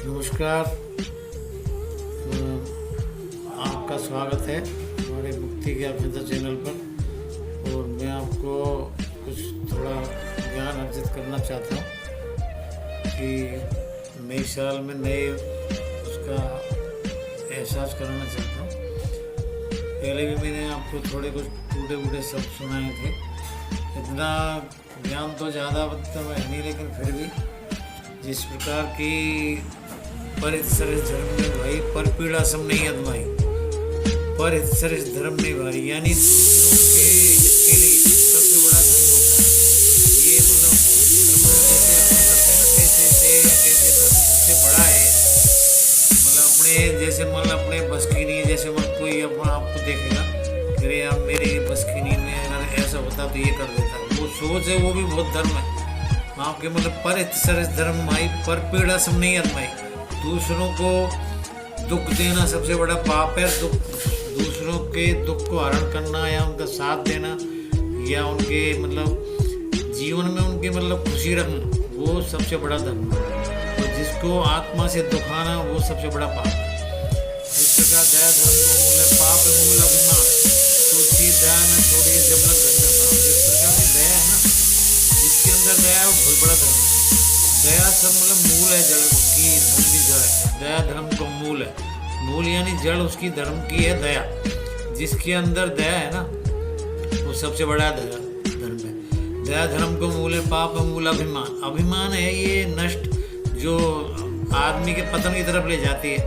नमस्कार। आपका स्वागत है हमारे मुक्ति के अभ्युदय चैनल पर। और मैं आपको कुछ थोड़ा ज्ञान अर्जित करना चाहता हूँ कि नए साल में नए उसका एहसास कराना चाहता हूँ। पहले भी मैंने आपको थोड़े कुछ टूटे फूटे शब्द सुनाए थे। इतना ज्ञान तो ज़्यादा मतलब है नहीं, लेकिन फिर भी जिस प्रकार की परित सरस धर्म ने भाई पर पीड़ा सम नहीं अदमाई, परित सरस धर्म ने भाई, यानी दूसरों के हित के लिए सबसे बड़ा धर्म होता है ये। मतलब धर्म जैसे अपन करते हैं ना, कैसे से या कैसे धर्म सबसे बड़ा है। मतलब अपने जैसे मन अपने बस की नहीं है, जैसे मन कोई अपना आपको देखेगा अरे यार मेरे बस की नहीं में अगर ऐसा होता तो ये कर देता, वो सोच है, वो भी बहुत धर्म है आपके। मतलब पर सरस धर्म माई पर पीड़ा सम नहीं अदमाई, दूसरों को दुख देना सबसे बड़ा पाप है। दूसरों के दुख को हरण करना या उनका साथ देना या उनके मतलब जीवन में उनकी मतलब खुशी रखना, वो सबसे बड़ा धर्म है। तो जिसको आत्मा से दुखाना वो सबसे बड़ा पाप है। जिस प्रकार दया धर्म को मूल है, पाप मूल अभिमान, तुलसी दया न छोड़िए जब लग घटना पाप। जिस प्रकार की दया है ना, जिसके अंदर दया है वो बहुत बड़ा धर्म है। दया सब मतलब मूल है, जड़ उसकी धर्म की जड़ है। दया धर्म का मूल है, मूल यानी जड़ उसकी धर्म की है दया। जिसके अंदर दया है ना वो सबसे बड़ा दया धर्म है। दया धर्म को मूल है, पाप मूल अभिमान। अभिमान है ये नष्ट जो आदमी के पतन की तरफ ले जाती है।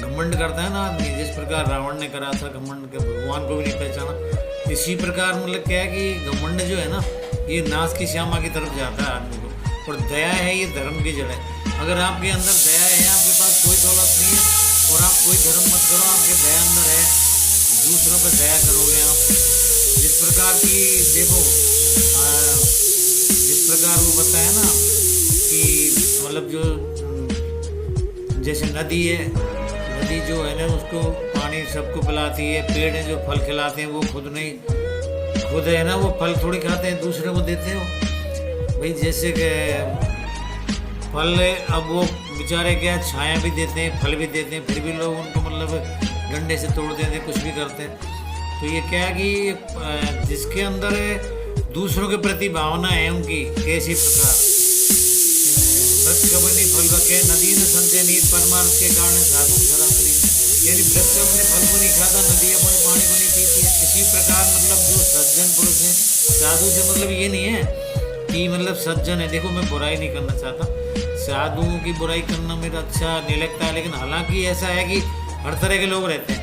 घमंड करता है ना आदमी, जिस प्रकार रावण ने करा था घमंड के, भगवान को भी नहीं पहचाना। इसी प्रकार मतलब क्या है कि घमंड जो है ना ये नाश की श्यामा की तरफ जाता है आदमी को। और दया है ये धर्म की जड़ है। अगर आपके अंदर दया है, आपके पास कोई दौलत नहीं है और आप कोई धर्म मत करो, आपके दया अंदर है, दूसरों पर दया करोगे आप। जिस प्रकार की देखो जिस प्रकार वो बताया ना कि मतलब जो जैसे नदी है, नदी जो है ना उसको पानी सबको पिलाती है। पेड़ है जो फल खिलाते हैं वो खुद नहीं, खुद है ना वो फल थोड़ी खाते हैं, दूसरे को देते हो भाई। जैसे कि फल अब वो बेचारे क्या छाया भी देते हैं, फल भी देते हैं, फिर भी लोग उनको मतलब डंडे से तोड़ देते हैं, कुछ भी करते हैं। तो ये क्या है कि जिसके अंदर दूसरों के प्रति भावना है उनकी, कैसी प्रकार वृक्ष कभी नहीं फल बके नदी न संते नीत परमार्थ के कारण साधु सरासरी, यानी वृक्ष अपने फल को नहीं खाता, नदी अपने पानी को नहीं पीती है। इसी प्रकार मतलब जो सज्जन पुरुष है, साधु से मतलब ये नहीं है कि मतलब सज्जन है। देखो मैं बुराई नहीं करना चाहता, साधुओं की बुराई करना मेरा अच्छा नहीं लगता है, लेकिन हालांकि ऐसा है कि हर तरह के लोग रहते हैं।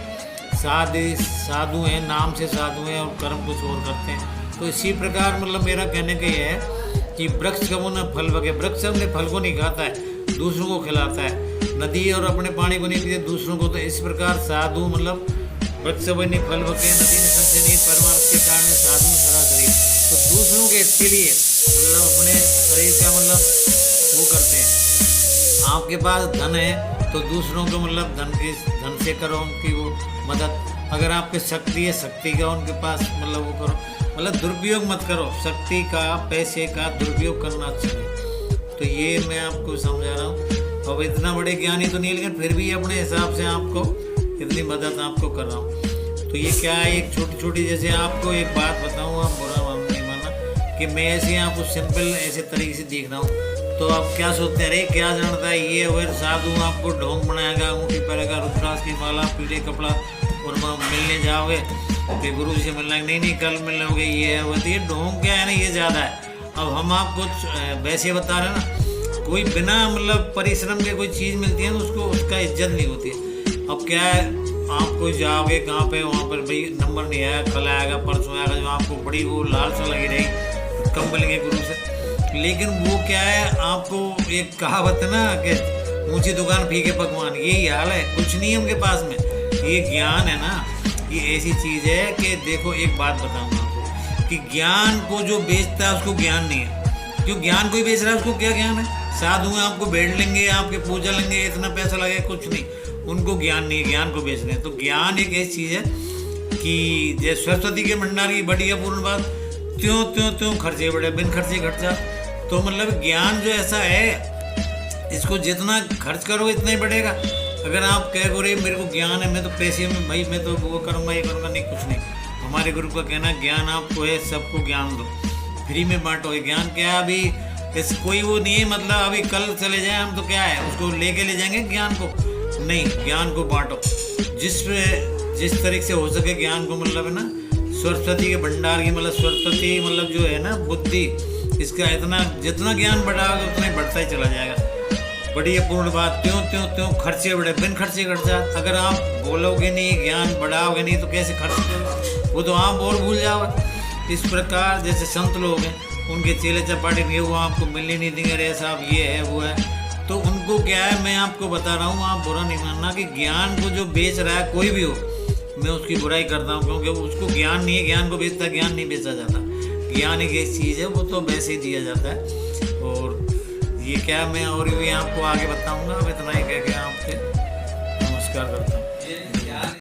साधु हैं, नाम से साधु हैं और कर्म कुछ और करते हैं। तो इसी प्रकार मतलब मेरा कहने का ये है कि वृक्ष कबो न फल बके, वृक्ष अपने फल को नहीं खाता है, दूसरों को खिलाता है। नदी और अपने पानी को नहीं पीते, दूसरों को। तो इस प्रकार साधु मतलब वृक्ष नहीं फल बके नदी ने संचय परमार्थ के कारण साधु सरासरी, तो दूसरों के इसके लिए मतलब अपने शरीर का मतलब वो करते हैं। आपके पास धन है तो दूसरों को मतलब धन से करो उनकी वो मदद। अगर आपके शक्ति है, शक्ति का उनके पास मतलब वो करो, मतलब दुरुपयोग मत करो। शक्ति का पैसे का दुरुपयोग करना अच्छा नहीं। तो ये मैं आपको समझा रहा हूँ। अब इतना बड़े ज्ञानी तो नहीं, लेकिन फिर भी अपने हिसाब से आपको इतनी मदद आपको कर रहा हूँ। तो ये क्या है, एक छोटी छोटी जैसे आपको एक बात बताऊँ, आप बुरा नहीं मानना कि मैं ऐसे आपको सिंपल ऐसे तरीके से देख रहा हूँ। तो आप क्या सोचते हैं, अरे क्या जानता है ये, अगर साधु आपको ढोंग बनाएगा, अंगूठी पहनेगा, रुद्राक्ष की माला, पीले कपड़ा और मिलने जाओगे कि गुरु जी से मिलना, नहीं कल मिलने होगे, ये है वो। तो ये ढोंग क्या है ना, ये ज़्यादा है। अब हम आपको वैसे बता रहे हैं ना, कोई बिना मतलब परिश्रम के कोई चीज़ मिलती है ना उसको उसका इज्जत नहीं होती है। अब क्या है, आप कोई जाओगे कहाँ पे, वहाँ पर भाई नंबर नहीं आया, कल आएगा परसों आएगा, जो आपको बड़ी वो लालसा लगी रही कम मिलेंगे गुरु से। लेकिन वो क्या है, आपको एक कहावत है ना कि ऊंची दुकान फीके पकवान, यही हाल है। कुछ नहीं है उनके पास में। ये ज्ञान है ना, ये ऐसी चीज़ है कि देखो एक बात बताऊंगा आपको कि ज्ञान को जो बेचता है उसको ज्ञान नहीं है। जो ज्ञान कोई बेच रहा है उसको क्या ज्ञान है। साधु हैं, आपको बेड लेंगे, आपके पूजा लेंगे, इतना पैसा लगेगा, कुछ नहीं, उनको ज्ञान नहीं है, ज्ञान को बेच रहे हैं। तो ज्ञान एक ऐसी चीज़ है कि जैसे सरस्वती के भंडार की बढ़िया पूर्ण बात, त्यों त्यों त्यों खर्चे बढ़े, बिन खर्चे घट जा। तो मतलब ज्ञान जो ऐसा है, इसको जितना खर्च करो इतना ही बढ़ेगा। अगर आप कह रे मेरे को ज्ञान है, मैं तो पैसे में भाई मैं तो वो करूँगा ये करूँगा, नहीं कुछ नहीं। हमारे गुरु का कहना है ज्ञान आपको है, सबको ज्ञान दो, फ्री में बांटो। ज्ञान क्या है अभी ऐसे कोई वो नहीं है, मतलब अभी कल चले जाए हम तो क्या है उसको लेके ले जाएंगे ज्ञान को, नहीं ज्ञान को बांटो। जिस तरीके से हो सके ज्ञान को, मतलब है ना सरस्वती के भंडार की, मतलब सरस्वती मतलब जो है ना बुद्धि, इसका इतना जितना ज्ञान बढ़ाओगे उतना ही बढ़ता ही चला जाएगा। बड़ी अपूर्ण बात, त्यों त्यों त्यों खर्चे बढ़े, बिन खर्चे खर्चा। अगर आप बोलोगे नहीं ज्ञान बढ़ाओगे नहीं तो कैसे खर्च करोगे, वो तो आप और भूल जाओगे। इस प्रकार जैसे संत लोग हैं उनके चेले चपाटे नहीं, वो आपको मिलने नहीं देंगे, अरे साहब ये है वो है, तो उनको क्या है मैं आपको बता रहा हूँ, आप बुरा नहीं मानना कि ज्ञान को जो बेच रहा है कोई भी हो, मैं उसकी बुराई करता हूँ, क्योंकि उसको ज्ञान नहीं है, ज्ञान को बेचता, ज्ञान नहीं बेचा जाता। ज्ञान एक ऐसी चीज़ है वो तो वैसे ही दिया जाता है। और ये क्या मैं और भी आपको आगे बताऊँगा, अब इतना ही कह के आपसे नमस्कार करता हूँ।